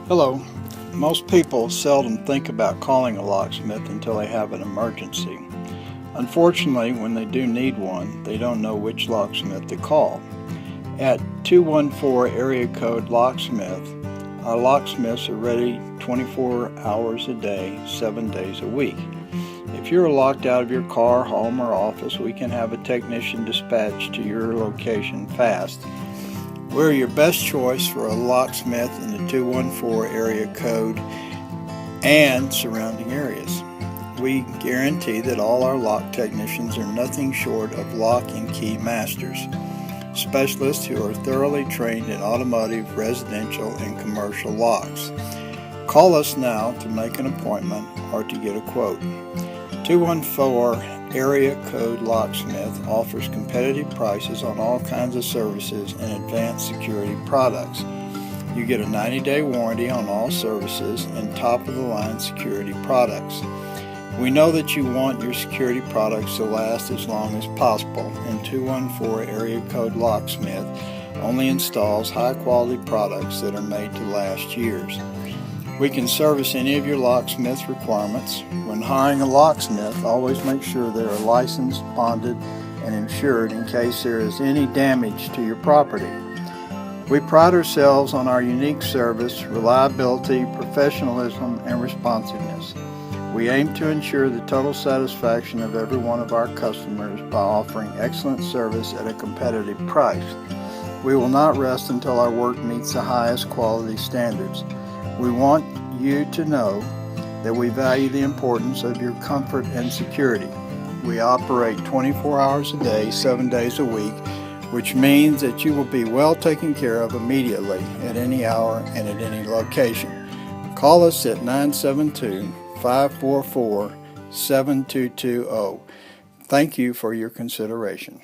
Hello. Most people seldom think about calling a locksmith until they have an emergency. Unfortunately, when they do need one, they don't know which locksmith to call. At 214 Area Code Locksmith, our locksmiths are ready 24 hours a day, 7 days a week. If you're locked out of your car, home, or office, we can have a technician dispatched to your location fast. We're your best choice for a locksmith in the 214 area code and surrounding areas. We guarantee that all our lock technicians are nothing short of lock and key masters, specialists who are thoroughly trained in automotive, residential, and commercial locks. Call us now to make an appointment or to get a quote. 214 Area Code Locksmith offers competitive prices on all kinds of services and advanced security products. You get a 90-day warranty on all services and top-of-the-line security products. We know that you want your security products to last as long as possible, and 214 Area Code Locksmith only installs high-quality products that are made to last years. We can service any of your locksmith requirements. When hiring a locksmith, always make sure they are licensed, bonded, and insured in case there is any damage to your property. We pride ourselves on our unique service, reliability, professionalism, and responsiveness. We aim to ensure the total satisfaction of every one of our customers by offering excellent service at a competitive price. We will not rest until our work meets the highest quality standards. We want you to know that we value the importance of your comfort and security. We operate 24 hours a day, 7 days a week, which means that you will be well taken care of immediately at any hour and at any location. Call us at 972-544-7220. Thank you for your consideration.